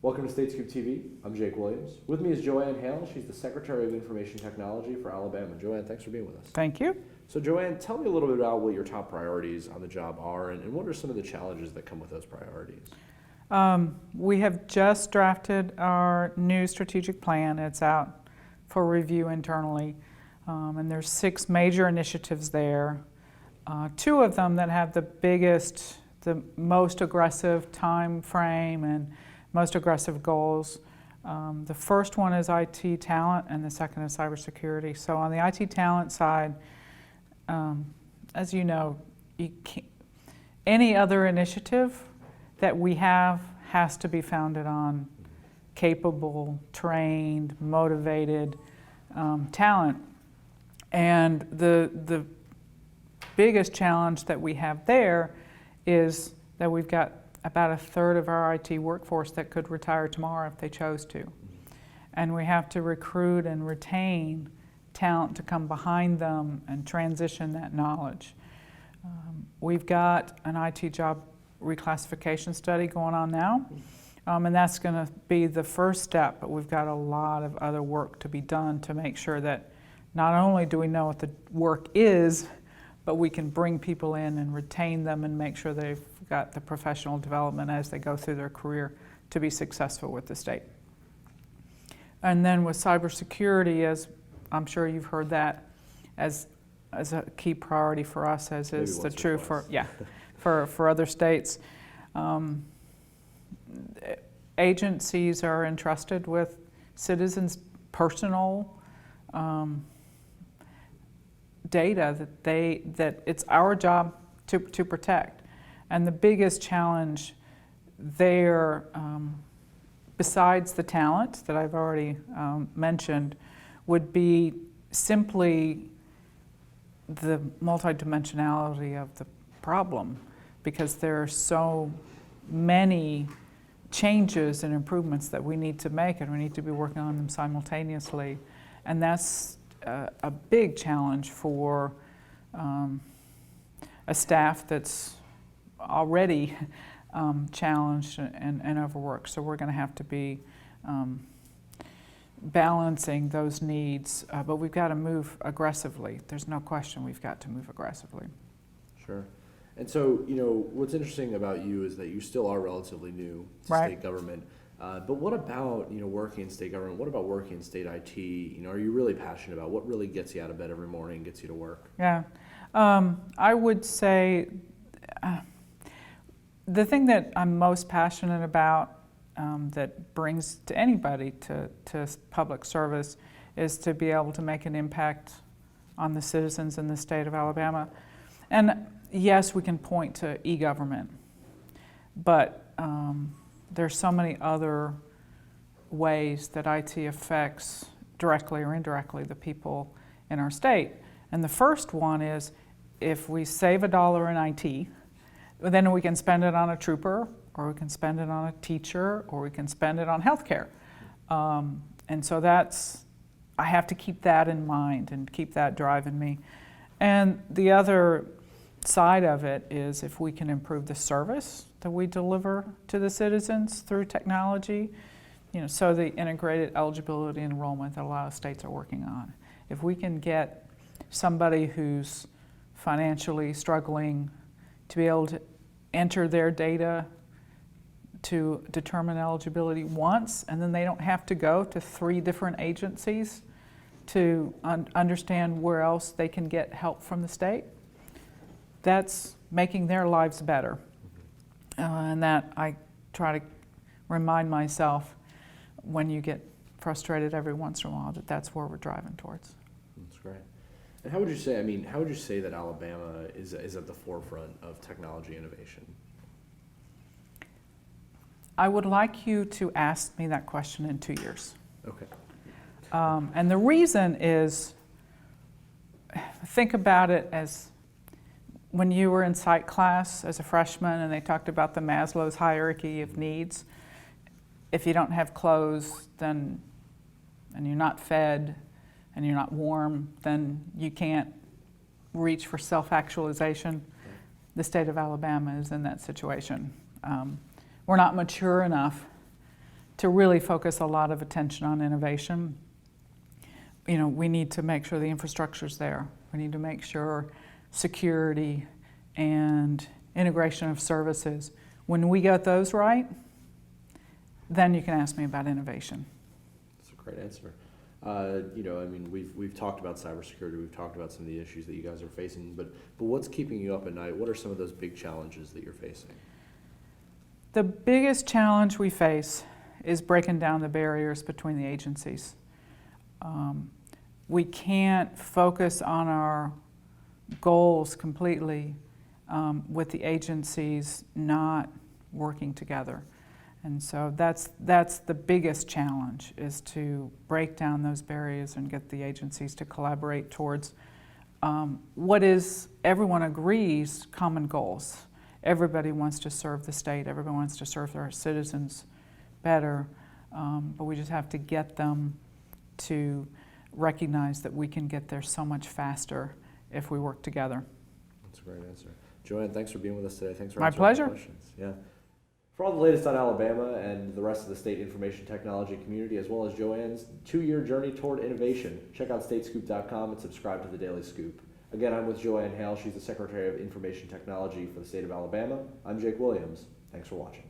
Welcome to Statescoop TV. I'm Jake Williams. With me is Joanne Hale. She's the Secretary of Information Technology for Alabama. Joanne, thanks for being with us. Thank you. So Joanne, tell me a little bit about what your top priorities on the job are and what are some of the challenges that come with those priorities? We have just drafted our new strategic plan. It's out for review internally. And there's 6 major initiatives there. 2 of them that have the most aggressive time frame and most aggressive goals. The first one is IT talent and the second is cybersecurity. So on the IT talent side, as you know, any other initiative that we have has to be founded on capable, trained, motivated talent. And the biggest challenge that we have there is that we've got about 1/3 of our IT workforce that could retire tomorrow if they chose to. And we have to recruit and retain talent to come behind them and transition that knowledge. We've got an IT job reclassification study going on now, and that's going to be the first step, but we've got a lot of other work to be done to make sure that not only do we know what the work is, but we can bring people in and retain them and make sure they've got the professional development as they go through their career to be successful with the state. And then with cybersecurity, as I'm sure you've heard that as a key priority for us, as is the true for other states. Agencies are entrusted with citizens' personal data that it's our job to protect. And the biggest challenge there, besides the talent that I've already mentioned, would be simply the multidimensionality of the problem, because there are so many changes and improvements that we need to make, and we need to be working on them simultaneously. And that's a big challenge for a staff that's already challenged and overworked. So we're going to have to be balancing those needs, but we've got to move aggressively. There's no question we've got to move aggressively. Sure. And so, what's interesting about you is that you still are relatively new to state government. But what about, working in state government? What about working in state IT? Are you really passionate about what really gets you out of bed every morning, gets you to work? Yeah. I would say the thing that I'm most passionate about that brings to anybody to public service is to be able to make an impact on the citizens in the state of Alabama. And yes, we can point to e-government, but there's so many other ways that IT affects directly or indirectly the people in our state. And the first one is if we save $1 in IT, then we can spend it on a trooper, or we can spend it on a teacher, or we can spend it on healthcare. And so I have to keep that in mind and keep that driving me. And the other side of it is if we can improve the service that we deliver to the citizens through technology, so the integrated eligibility and enrollment that a lot of states are working on. If we can get somebody who's financially struggling to be able to enter their data to determine eligibility once, and then they don't have to go to 3 different agencies to understand where else they can get help from the state, that's making their lives better. And that I try to remind myself when you get frustrated every once in a while that's where we're driving towards. That's great. And how would you say that Alabama is at the forefront of technology innovation? I would like you to ask me that question in 2 years. Okay. And the reason is, think about it as when you were in psych class as a freshman and they talked about the Maslow's hierarchy of needs. If you don't have clothes, and you're not fed, and you're not warm, then you can't reach for self-actualization. The state of Alabama is in that situation. We're not mature enough to really focus a lot of attention on innovation, we need to make sure the infrastructure's there. We need to make sure security and integration of services. When we get those right, then you can ask me about innovation. That's a great answer. We've talked about cybersecurity. We've talked about some of the issues that you guys are facing. But what's keeping you up at night? What are some of those big challenges that you're facing? The biggest challenge we face is breaking down the barriers between the agencies. We can't focus on our goals completely with the agencies not working together. And so that's the biggest challenge, is to break down those barriers and get the agencies to collaborate towards what is, everyone agrees, common goals. Everybody wants to serve the state, everybody wants to serve their citizens better, but we just have to get them to recognize that we can get there so much faster if we work together. That's a great answer. Joanne, thanks for being with us today. Thanks for My answering pleasure. the questions. Yeah. For all the latest on Alabama and the rest of the state information technology community, as well as Joanne's 2-year journey toward innovation, check out statescoop.com and subscribe to the Daily Scoop. Again, I'm with Joanne Hale. She's the Secretary of Information Technology for the state of Alabama. I'm Jake Williams. Thanks for watching.